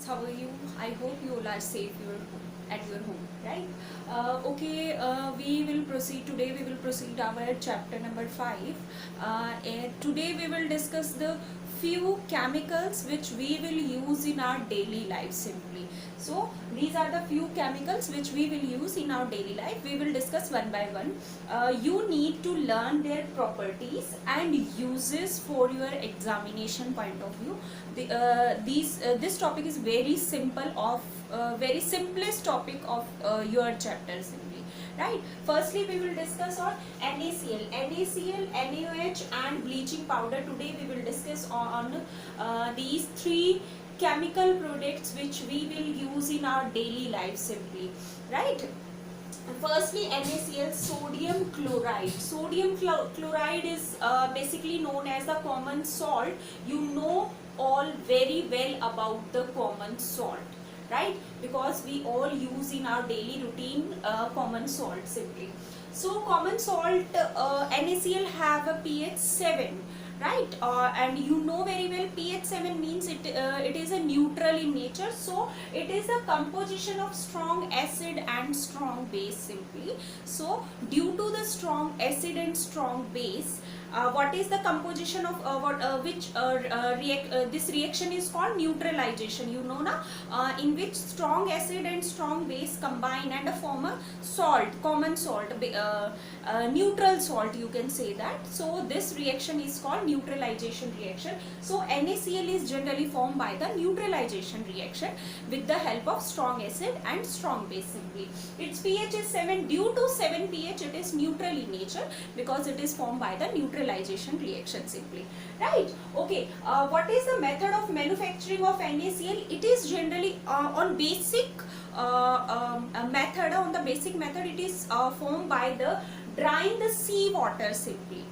How are you? I hope you all are safe at your home, right? We will proceed today. We will proceed our chapter number 5. And today we will discuss the few chemicals which we will use in our daily life simply. So these are the few chemicals which we will use in our daily life. We will discuss one by one. You need to learn their properties and uses for your examination point of view. This topic is very simple of very simplest topic of your chapter simply, right? Firstly we will discuss on NaCl, NaOH and bleaching powder. Today we will discuss on these three chemical products which we will use in our daily life simply, right? Firstly, NaCl, sodium chloride. Sodium chloride is basically known as the common salt. You know all very well about the common salt, right? Because we all use in our daily routine common salt simply. So common salt, NaCl have a pH 7, right? And you know very well pH 7 means it is a neutral in nature. So it is a composition of strong acid and strong base simply. So due to the strong acid and strong base, what is the composition of this reaction is called neutralization, you know na, in which strong acid and strong base combine and form a salt, common salt, neutral salt you can say that. So this reaction is called neutralization reaction. So NaCl is generally formed by the neutralization reaction with the help of strong acid and strong base simply. Its pH is 7. Due to 7 pH it is neutral in nature because it is formed by the neutralization reaction simply, right? Okay, what is the method of manufacturing of NaCl? It is generally on the basic method it is formed by the drying the sea water simply.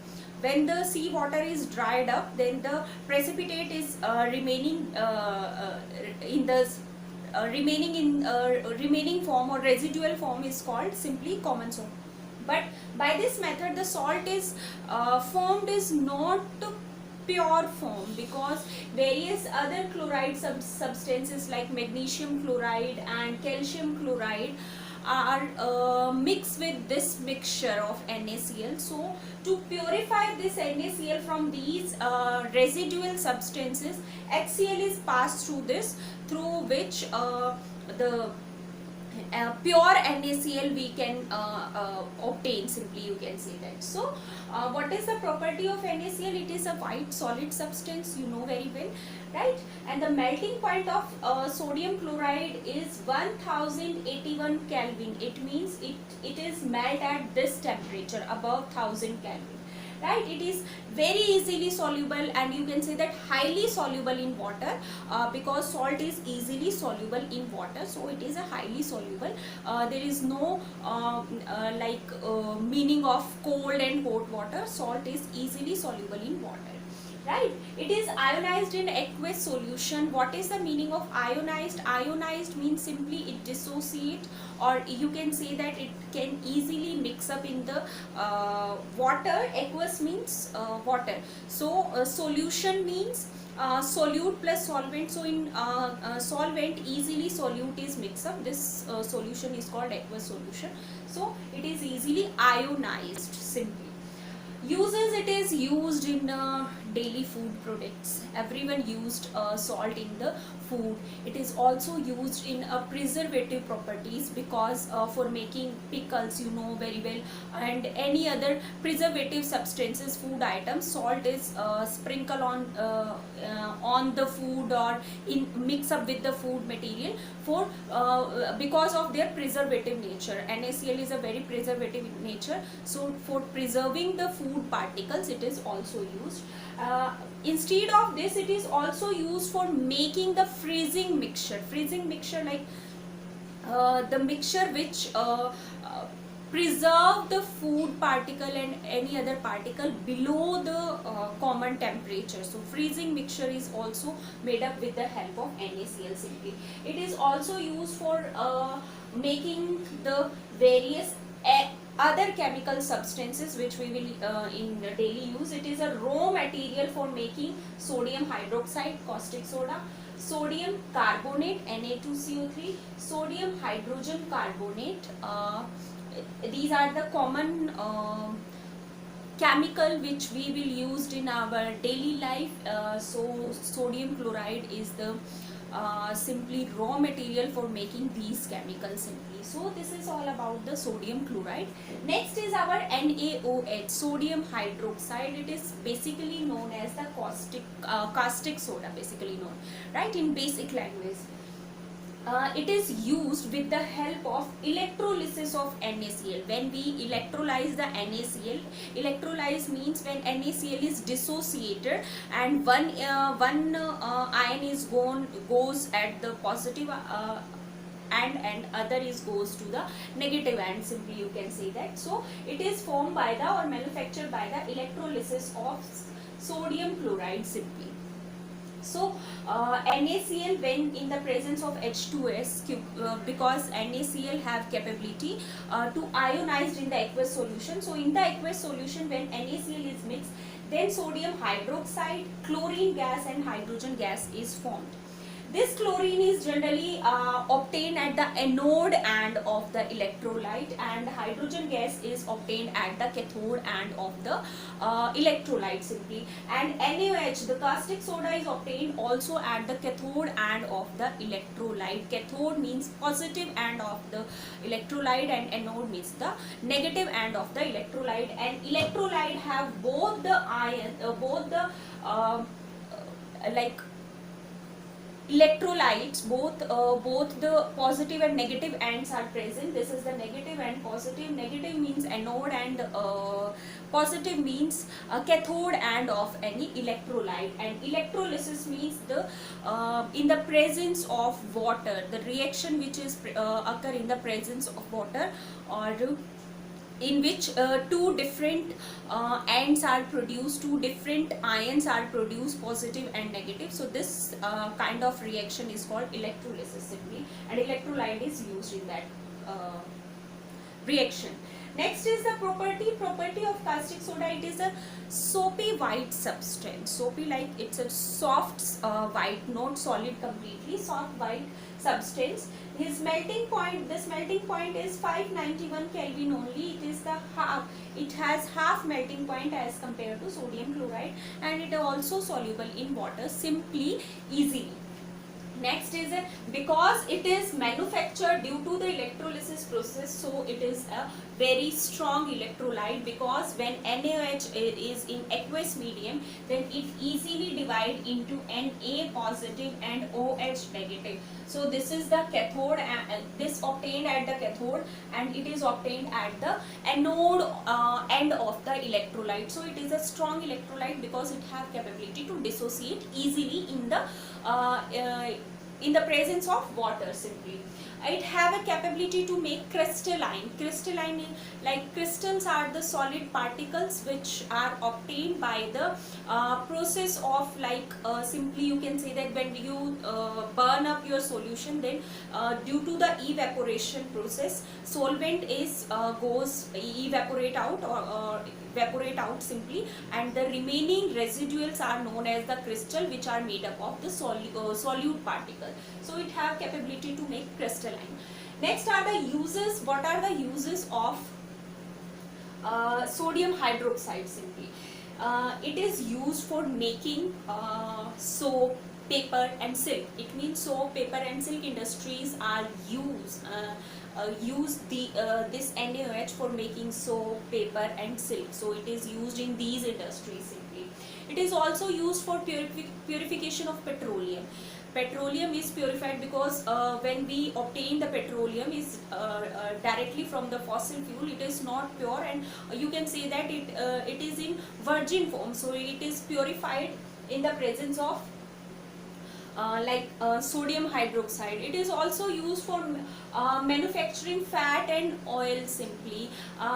When the sea water is dried up, then the precipitate is remaining remaining form or residual form is called simply common salt. But by this method the salt is formed is not pure form, because various other chloride substances like magnesium chloride and calcium chloride are mixed with this mixture of NaCl. So to purify this NaCl from these residual substances, HCl is passed through this, through which the pure NaCl we can obtain simply, you can say that. So what is the property of NaCl? It is a white solid substance, you know very well, right? And the melting point of sodium chloride is 1081 Kelvin. It means it is melt at this temperature above 1000 Kelvin, right? It is very easily soluble, and you can say that highly soluble in water, because salt is easily soluble in water, so it is a highly soluble. There is no meaning of cold and hot water. Salt is easily soluble in water, right? It is ionized in aqueous solution. What is the meaning of ionized? Ionized means simply it dissociate, or you can say that it can easily mix up in the water. Aqueous means water. So solution means solute plus solvent. So in solvent, easily solute is mixed up. This solution is called aqueous solution. So it is easily ionized simply. Uses: it is used in daily food products. Everyone used salt in the food. It is also used in preservative properties, because for making pickles, you know very well, and any other preservative substances, food items, salt is sprinkled on the food or in mix up with the food material for because of their preservative nature. NaCl is a very preservative nature, so for preserving the food particles it is also used. Instead of this, it is also used for making the freezing mixture. Freezing mixture, like the mixture which preserve the food particle and any other particle below the common temperature. So freezing mixture is also made up with the help of NaCl simply. It is also used for making the various other chemical substances which we will in daily use. It is a raw material for making sodium hydroxide, caustic soda, sodium carbonate Na2CO3, sodium hydrogen carbonate. These are the common chemical which we will used in our daily life. So sodium chloride is the simply raw material for making these chemicals simply. So this is all about the sodium chloride. Next is our NaOH, sodium hydroxide. It is basically known as the caustic soda, basically known, right, in basic language. It is used with the help of electrolysis of NaCl. When we electrolyze the NaCl, electrolyze means when NaCl is dissociated and one ion is goes at the positive and other is goes to the negative end, simply you can say that. So it is formed by the or manufactured by the electrolysis of sodium chloride simply. So NaCl, when in the presence of H2S, because NaCl have capability to ionize in the aqueous solution. So in the aqueous solution, when NaCl is mixed, then sodium hydroxide, chlorine gas and hydrogen gas is formed. This chlorine is generally obtained at the anode end of the electrolyte, and hydrogen gas is obtained at the cathode end of the electrolyte simply. And NaOH, the caustic soda, is obtained also at the cathode end of the electrolyte. Cathode means positive end of the electrolyte and anode means the negative end of the electrolyte. And electrolyte have both the ion, like electrolytes, both the positive and negative ends are present. This is the negative and positive. Negative means anode and positive means cathode end of any electrolyte. And electrolysis means the in the presence of water, the reaction which is occur in the presence of water, or in which two different ends are produced, two different ions are produced, positive and negative. So this kind of reaction is called electrolysis simply, and electrolyte is used in that reaction. Next is the property of caustic soda. It is a soapy white substance. Soapy, like it's a soft white, not solid completely, soft white substance. This melting point is 591 Kelvin only. It has half melting point as compared to sodium chloride, and it is also soluble in water simply, easily. Next is because it is manufactured due to the electrolysis process, so it is a very strong electrolyte, because when NaOH is in aqueous medium, then it easily divide into Na positive and OH negative. So this is the cathode, this obtained at the cathode, and it is obtained at the anode end of the electrolyte. So it is a strong electrolyte because it have capability to dissociate easily in the presence of water simply. It have a capability to make crystalline. Crystalline, like crystals are the solid particles which are obtained by the process of, like simply you can say that when you burn up your solution, then due to the evaporation process, solvent is goes evaporate out or evaporate out simply, and the remaining residuals are known as the crystal, which are made up of the solute particle. So it have capability to make crystalline. Next are the uses. What are the uses of sodium hydroxide simply? It is used for making soap, paper and silk. It means soap, paper and silk industries are use this NaOH for making soap, paper and silk. So it is used in these industries simply. It is also used for purification of petroleum. Petroleum is purified because when we obtain the petroleum is directly from the fossil fuel, it is not pure, and you can say that it is in virgin form. So it is purified in the presence of sodium hydroxide. It is also used for manufacturing fat and oil simply.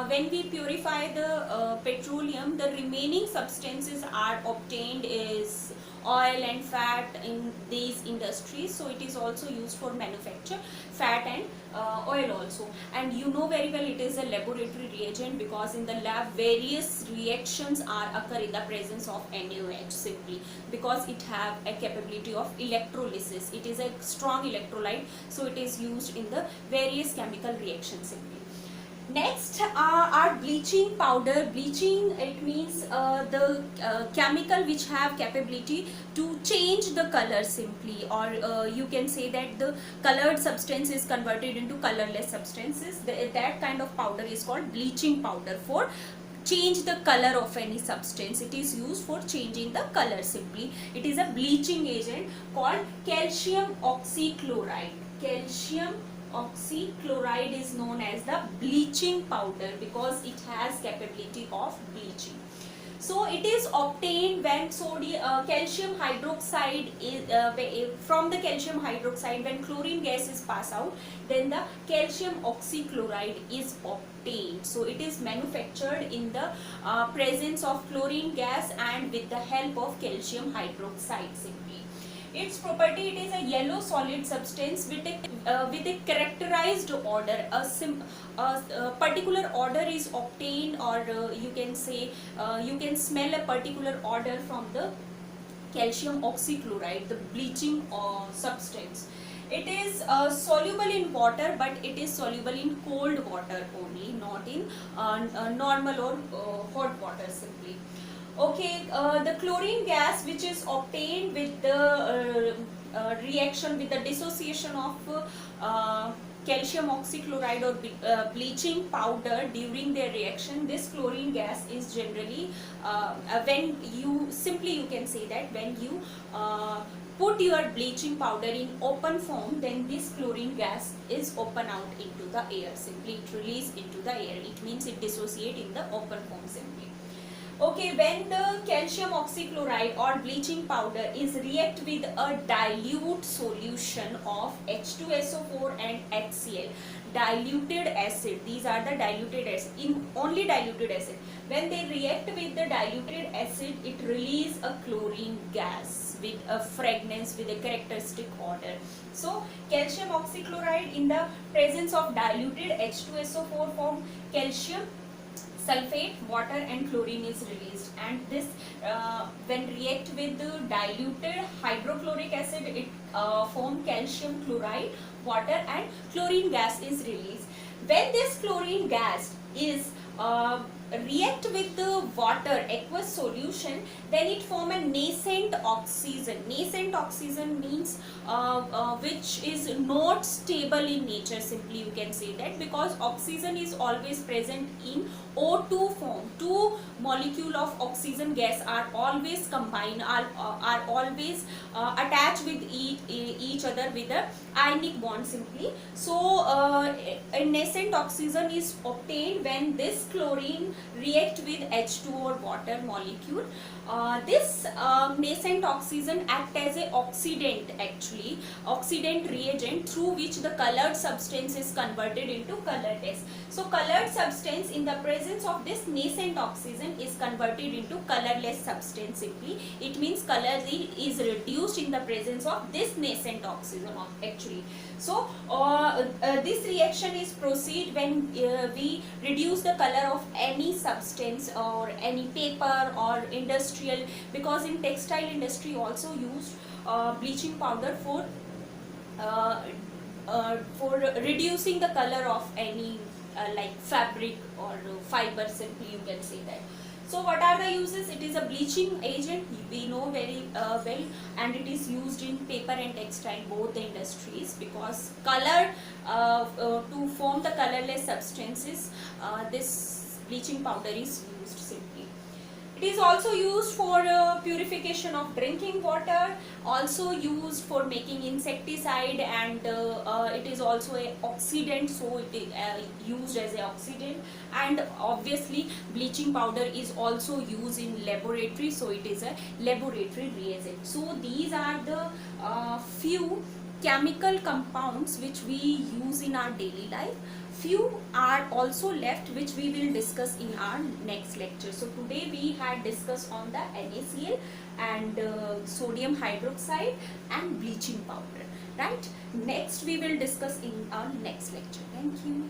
When we purify the petroleum, the remaining substances are obtained is oil and fat in these industries, so it is also used for manufacture fat and oil also. And you know very well it is a laboratory reagent, because in the lab various reactions are occur in the presence of NaOH, simply because it have a capability of electrolysis. It is a strong electrolyte, so it is used in the various chemical reactions simply. Next are bleaching powder. Bleaching, it means the chemical which have capability to change the color simply, or you can say that the colored substance is converted into colorless substances. That kind of powder is called bleaching powder, for change the color of any substance. It is used for changing the color simply. It is a bleaching agent called calcium oxychloride. Calcium oxychloride is known as the bleaching powder because it has capability of bleaching. So it is obtained when calcium hydroxide is from the calcium hydroxide, when chlorine gas is passed out, then the calcium oxychloride is obtained. So it is manufactured in the presence of chlorine gas and with the help of calcium hydroxide simply. Its property, it is a yellow solid substance with a characterized odor. A particular odor is obtained, or you can say you can smell a particular odor from the calcium oxychloride, the bleaching substance. It is soluble in water, but it is soluble in cold water only, not in normal or hot water simply. Okay, the chlorine gas which is obtained with the reaction, with the dissociation of calcium oxychloride or bleaching powder during their reaction, this chlorine gas is generally when you can say that when you put your bleaching powder in open form, then this chlorine gas is open out into the air simply. It release into the air. It means it dissociate in the open form simply. Okay, when the calcium oxychloride or bleaching powder is react with a dilute solution of H2SO4 and HCl, diluted acid, these are the diluted acid, in only diluted acid. When they react with the diluted acid, it release a chlorine gas with a fragrance, with a characteristic odor. So calcium oxychloride in the presence of diluted H2SO4 form calcium sulfate, water and chlorine is released, and this when react with the diluted hydrochloric acid, it form calcium chloride, water and chlorine gas is released. When this chlorine gas is react with the water aqueous solution, then it form a nascent oxygen. Nascent oxygen means which is not stable in nature, simply you can say that, because oxygen is always present in O2 form. Two molecule of oxygen gas are always combined, are always attached with each other with a ionic bond simply. So a nascent oxygen is obtained when this chlorine react with H2 or water molecule. This nascent oxygen act as a oxidant, actually oxidant reagent, through which the colored substance is converted into colorless. So colored substance in the presence of this nascent oxygen is converted into colorless substance simply. It means color is reduced in the presence of this nascent oxygen actually. So this reaction is proceed when we reduce the color of any substance or any paper or industrial, because in textile industry also used bleaching powder for reducing the color of any like fabric or fiber, simply you can say that. So what are the uses? It is a bleaching agent, we know very well, and it is used in paper and textile, both the industries, because color to form the colorless substances, this bleaching powder is used simply. It is also used for purification of drinking water, also used for making insecticide, and it is also a oxidant, so it is used as a oxidant. And obviously bleaching powder is also used in laboratory, so it is a laboratory reagent. So these are the few chemical compounds which we use in our daily life. Few are also left which we will discuss in our next lecture. So today we had discussed on the NaCl and sodium hydroxide and bleaching powder, right? Next we will discuss in our next lecture. Thank you.